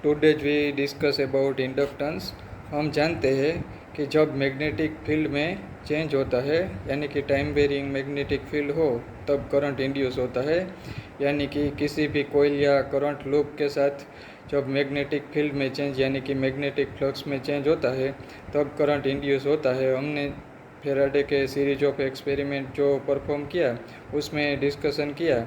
Today we discuss about inductance. हम जानते हैं कि जब मैग्नेटिक फील्ड में चेंज होता है यानी कि टाइम वेरिंग मैग्नेटिक फील्ड हो तब करंट इंड्यूस होता है। यानी कि किसी भी कोयल या करंट लूप के साथ जब मैग्नेटिक फील्ड में चेंज यानी कि मैग्नेटिक फ्लक्स में चेंज होता है तब करंट इंड्यूस होता है। हमने फेराडे के सीरीज ऑफ एक्सपेरिमेंट जो परफॉर्म किया उसमें डिस्कशन किया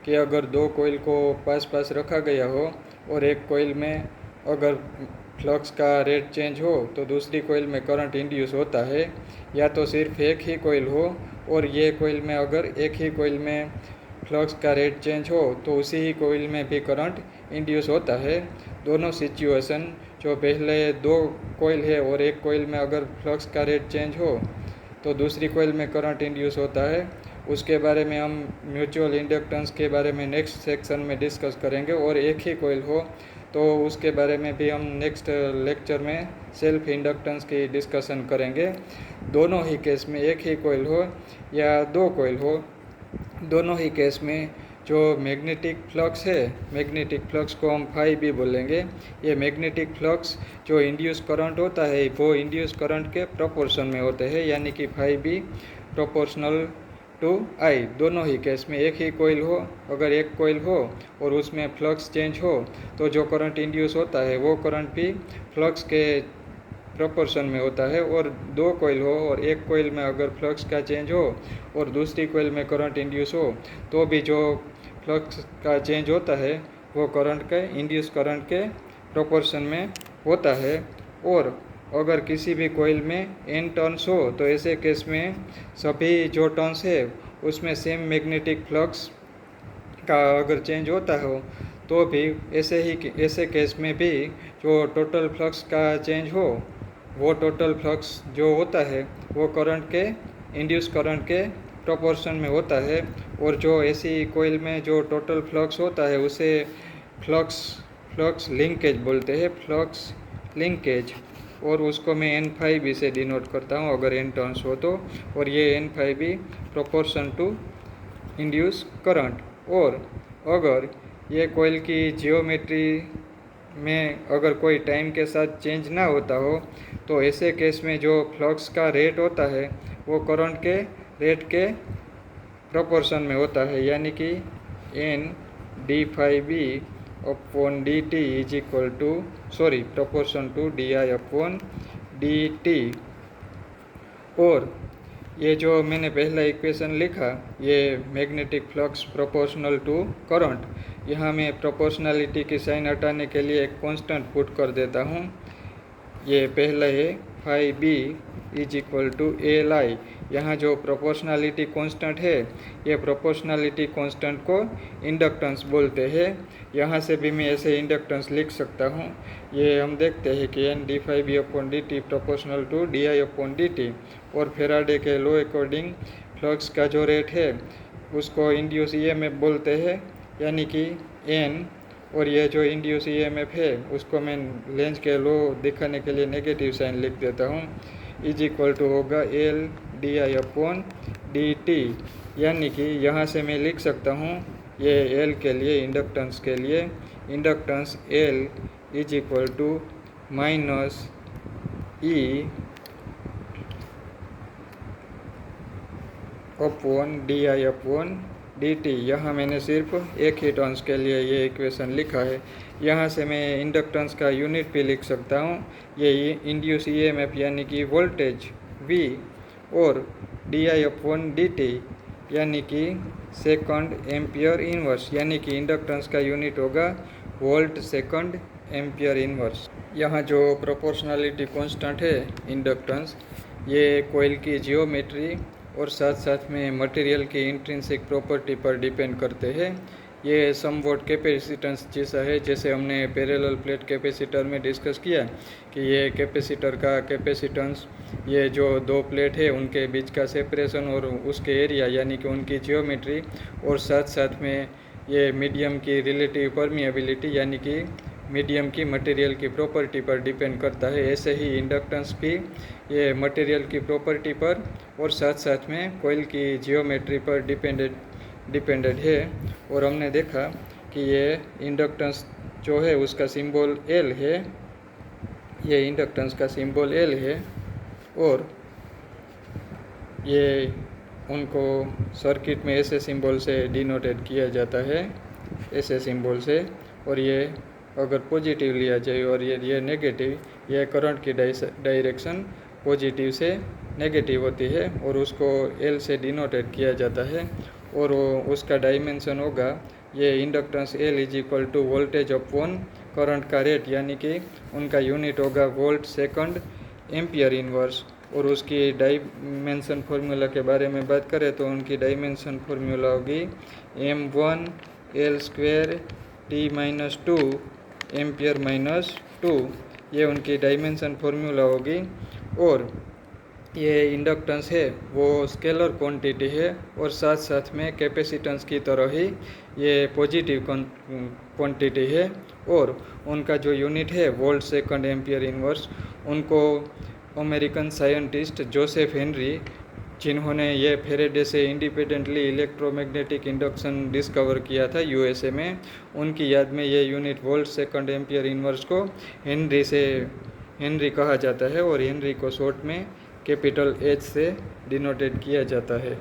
कि अगर दो कोयल को पास पास रखा गया हो और एक कोयल में अगर फ्लक्स का रेट चेंज हो तो दूसरी कोयल में करंट इंड्यूस होता है, या तो सिर्फ एक ही कोयल हो और ये कोयल में अगर एक ही कोयल में फ्लक्स का रेट चेंज हो तो उसी ही कोयल में भी करंट इंड्यूस होता है। दोनों सिचुएशन जो पहले दो कोयल है और एक कोयल में अगर फ्लक्स का रेट चेंज हो तो दूसरी कोयल में करंट इंड्यूस होता है, उसके बारे में हम म्यूचुअल इंडक्टेंस के बारे में नेक्स्ट सेक्शन में डिस्कस करेंगे। और एक ही कोयल हो तो उसके बारे में भी हम नेक्स्ट लेक्चर में सेल्फ इंडक्टेंस की डिस्कशन करेंगे। दोनों ही केस में एक ही कोयल हो या दो कोयल हो, दोनों ही केस में जो मैग्नेटिक फ्लक्स है, मैग्नेटिक फ्लक्स को हम फाई भी बोलेंगे। ये मैग्नेटिक फ्लक्स जो इंड्यूस करंट होता है वो इंड्यूस करंट के प्रोपोर्शन में होते हैं, यानी कि फाई भी प्रोपोर्शनल टू आई। दोनों ही केस में एक ही कोयल हो, अगर एक कोयल हो और उसमें फ्लक्स चेंज हो तो जो करंट इंड्यूस होता है वो करंट भी फ्लक्स के प्रोपोर्शन में होता है। और दो कोयल हो और एक कोयल में अगर फ्लक्स का चेंज हो और दूसरी कोयल में करंट इंड्यूस हो तो भी जो फ्लक्स का चेंज होता है वो करंट के इंड्यूस करंट के प्रोपोर्शन में होता है। और अगर किसी भी कोयल में n टर्न्स हो तो ऐसे केस में सभी जो टर्न्स है उसमें सेम मैग्नेटिक फ्लक्स का अगर चेंज होता हो तो भी ऐसे केस में भी जो टोटल फ्लक्स का चेंज हो वो टोटल फ्लक्स जो होता है वो करंट के इंड्यूस करंट के प्रोपोर्शन में होता है। और जो ऐसी कोयल में जो टोटल फ्लक्स होता है उसे फ्लक्स लिंकेज बोलते हैं, फ्लक्स लिंकेज। और उसको मैं एन फाई बी से डिनोट करता हूँ अगर n टर्न्स हो तो, और ये N phi B proportion to induce current. और अगर ये कोयल की जियोमेट्री में अगर कोई टाइम के साथ चेंज ना होता हो तो ऐसे केस में जो फ्लक्स का रेट होता है वो करंट के रेट के प्रोपोर्शन में होता है, यानी कि N D phi B upon D T is equal to proportion to D I upon D T. और ये जो मैंने पहला इक्वेशन लिखा ये magnetic flux proportional to current, यहाँ मैं प्रोपोर्शनलिटी की साइन हटाने के लिए एक कांस्टेंट पुट कर देता हूँ। ये पहला है phi B is equal to L I. यहाँ जो प्रोपोर्शनलिटी कांस्टेंट है ये प्रोपोर्शनलिटी कांस्टेंट को इंडक्टेंस बोलते हैं। यहाँ से भी मैं ऐसे इंडक्टेंस लिख सकता हूँ। ये हम देखते हैं कि N D phi B upon D T proportional to D I upon D T. और फेराडे के लॉ अकॉर्डिंग फ्लक्स का जो रेट है उसको इंड्यूस ईएमएफ बोलते हैं, यानी कि एन। और ये जो इंड्यूस ईएमएफ है उसको मैं लेंज के लॉ दिखाने के लिए नेगेटिव साइन लिख देता हूँ, इज इक्वल टू होगा L D I upon D T. यानी कि यहाँ से मैं लिख सकता हूँ ये एल के लिए, इंडक्टेंस के लिए, inductance L is equal to minus E upon D I upon D T. यहाँ मैंने सिर्फ एक ही टर्न्स के लिए ये इक्वेशन लिखा है। यहाँ से मैं इंडक्टेंस का यूनिट भी लिख सकता हूँ, ये इंड्यूस ईएमएफ यानी कि वोल्टेज V और D I upon D T यानी कि सेकंड एम्पियर इनवर्स, यानी कि इंडक्टेंस का यूनिट होगा वोल्ट सेकंड एम्पियर इनवर्स। यहाँ जो प्रोपोर्शनलिटी कांस्टेंट है इंडक्टेंस, ये कोयल की जियोमेट्री और साथ साथ में मटेरियल की इंट्रिंसिक प्रॉपर्टी पर डिपेंड करते हैं। ये समवॉट कैपेसिटेंस जैसा है, जैसे हमने पैरेलल प्लेट कैपेसिटर में डिस्कस किया कि ये कैपेसिटर का कैपेसिटेंस, ये जो दो प्लेट है उनके बीच का सेपरेशन और उसके एरिया यानी कि उनकी जियोमेट्री, और साथ साथ में ये मीडियम की रिलेटिव परमिएबिलिटी यानी कि मीडियम की मटेरियल की प्रॉपर्टी पर डिपेंड करता है। ऐसे ही इंडक्टेंस भी ये मटेरियल की प्रॉपर्टी पर और साथ साथ में कोयल की जियोमेट्री पर डिपेंडेड है। और हमने देखा कि ये इंडक्टेंस जो है उसका सिंबल एल है, ये इंडक्टेंस का सिंबल एल है, और ये उनको सर्किट में ऐसे सिंबल से डिनोटेड किया जाता है, ऐसे सिंबल से। और ये अगर पॉजिटिव लिया जाए और ये नेगेटिव, ये करंट की डायरेक्शन पॉजिटिव से नेगेटिव होती है और उसको एल से डिनोटेड किया जाता है। और उसका डायमेंशन होगा, ये inductance L is equal to voltage upon current का रेट, यानी कि उनका यूनिट होगा वोल्ट सेकंड एम्पियर इनवर्स। और उसकी डायमेंशन फार्मूला के बारे में बात करें तो उनकी डायमेंशन फार्मूला होगी m1 L square t-2 ampere -2, ये उनकी डायमेंशन फार्मूला होगी। और ये इंडक्टेंस है वो स्केलर क्वांटिटी है और साथ साथ में कैपेसिटेंस की तरह ही ये पॉजिटिव क्वांटिटी है। और उनका जो यूनिट है वोल्ट सेकंड एम्पियर इनवर्स, उनको अमेरिकन साइंटिस्ट जोसेफ हेनरी, जिन्होंने ये फेरेडे से इंडिपेंडेंटली इलेक्ट्रोमैग्नेटिक इंडक्शन डिस्कवर किया था यूएसए में, उनकी याद में ये unit volt second ampere inverse को हेनरी कहा जाता है और हेनरी को शॉर्ट में कैपिटल एच से डिनोटेड किया जाता है।